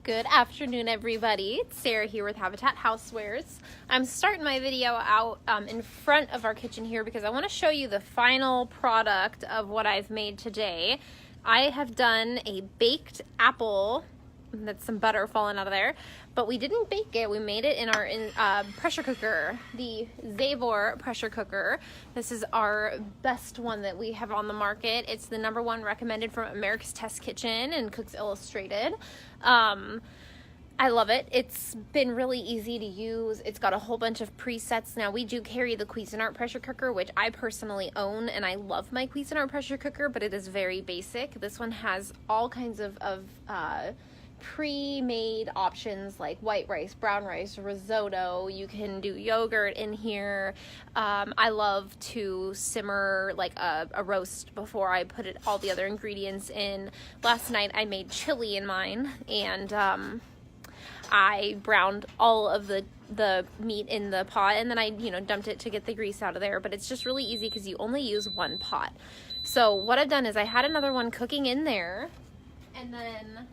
Good afternoon, everybody. It's Sarah here with Habitat Housewares. I'm starting my video out in front of our kitchen here because I want to show you the final product of what I've made today. I have done a baked apple. That's some butter falling out of there, but we didn't bake it. We made it in our pressure cooker, the Zavor pressure cooker. This is our best one that we have on the market. It's the #1 recommended from America's Test Kitchen and Cooks Illustrated. I love it. It's been really easy to use. It's got a whole bunch of presets. Now, we do carry the Cuisinart pressure cooker, which I personally own, and I love my Cuisinart pressure cooker, but it is very basic. This one has all kinds of pre-made options like white rice, brown rice, risotto. You can do yogurt in here. I love to simmer like a roast before I put all the other ingredients in. Last night I made chili in mine, and I browned all of the meat in the pot, and then I dumped it to get the grease out of there. But it's just really easy because you only use one pot. So what I've done is I had another one cooking in there, and then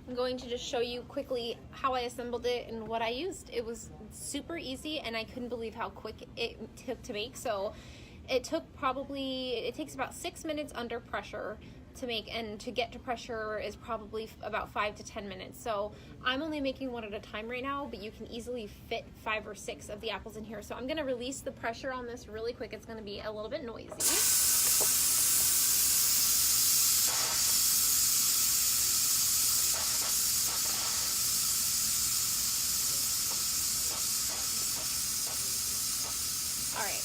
I'm going to just show you quickly how I assembled it and what I used. It was super easy, and I couldn't believe how quick it took to make. So it takes about 6 minutes under pressure to make, and to get to pressure is probably about 5 to 10 minutes. So I'm only making one at a time right now, but you can easily fit 5 or 6 of the apples in here. So I'm gonna release the pressure on this really quick. It's gonna be a little bit noisy. All right.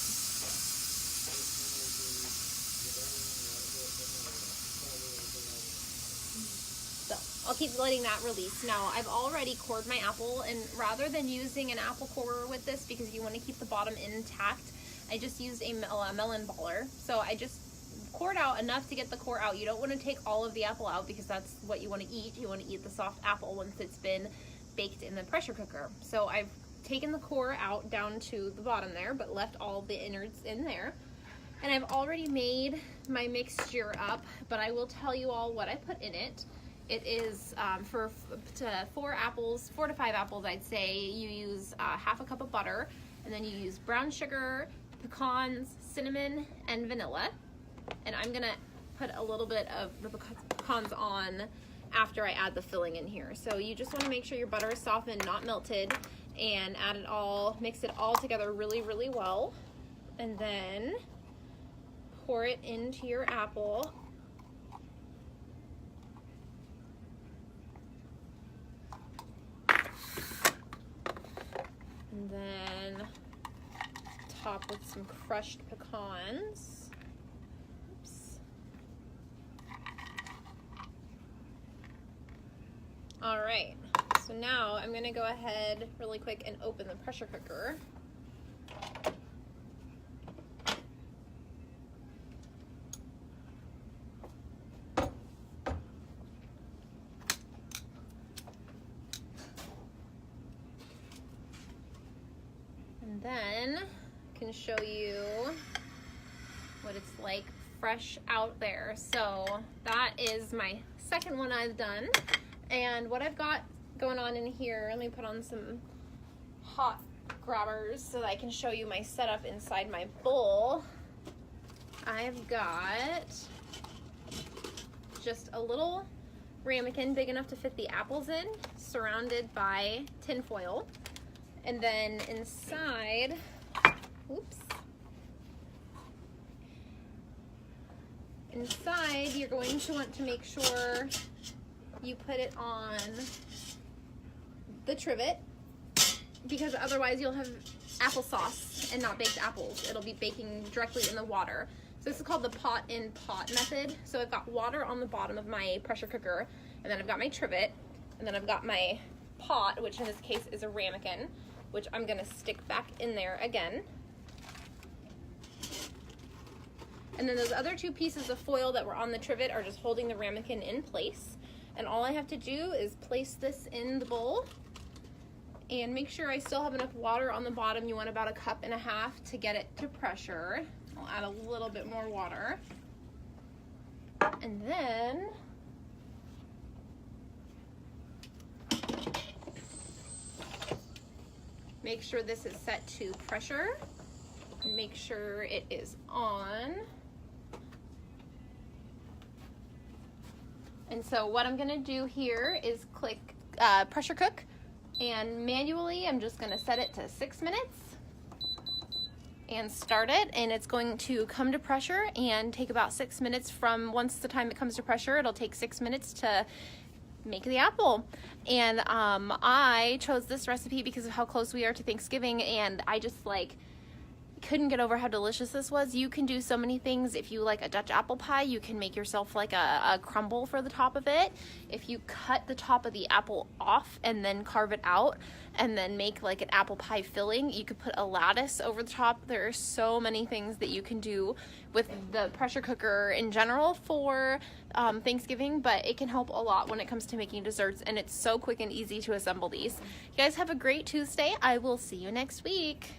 So I'll keep letting that release. Now, I've already cored my apple, and rather than using an apple corer with this because you want to keep the bottom intact, I just used a melon baller. So I just cored out enough to get the core out. You don't want to take all of the apple out because that's what you want to eat. You want to eat the soft apple once it's been baked in the pressure cooker. So I've taken the core out down to the bottom there, but left all the innards in there. And I've already made my mixture up, but I will tell you all what I put in it. It is for 4 to 5 apples, I'd say. You use half a cup of butter, and then you use brown sugar, pecans, cinnamon, and vanilla. And I'm gonna put a little bit of the pecans on after I add the filling in here. So you just want to make sure your butter is softened, not melted, and mix it all together really, really well. And then pour it into your apple. And then top with some crushed pecans. Oops. All right. So now I'm going to go ahead really quick and open the pressure cooker. And then I can show you what it's like fresh out there. So that is my second one I've done. And what I've got going on in here, let me put on some hot grabbers so that I can show you my setup inside my bowl. I've got just a little ramekin big enough to fit the apples in, surrounded by tin foil. And then inside, inside you're going to want to make sure you put it on the trivet, because otherwise you'll have applesauce and not baked apples. It'll be baking directly in the water. So this is called the pot in pot method. So I've got water on the bottom of my pressure cooker, and then I've got my trivet, and then I've got my pot, which in this case is a ramekin, which I'm gonna stick back in there again. And then those other 2 pieces of foil that were on the trivet are just holding the ramekin in place. And all I have to do is place this in the bowl and make sure I still have enough water on the bottom. You want about 1.5 cups to get it to pressure. I'll add a little bit more water. And then make sure this is set to pressure and make sure it is on. And so what I'm gonna do here is click pressure cook, and manually I'm just gonna set it to 6 minutes and start it, and it's going to come to pressure and take about 6 minutes from once the time it comes to pressure. It'll take 6 minutes to make the apple. And I chose this recipe because of how close we are to Thanksgiving, and I just like couldn't get over how delicious this was. You can do so many things. If you like a Dutch apple pie, you can make yourself like a crumble for the top of it. If you cut the top of the apple off and then carve it out and then make like an apple pie filling, you could put a lattice over the top. There are so many things that you can do with the pressure cooker in general for Thanksgiving, but it can help a lot when it comes to making desserts, and it's so quick and easy to assemble these. You guys have a great Tuesday. I will see you next week.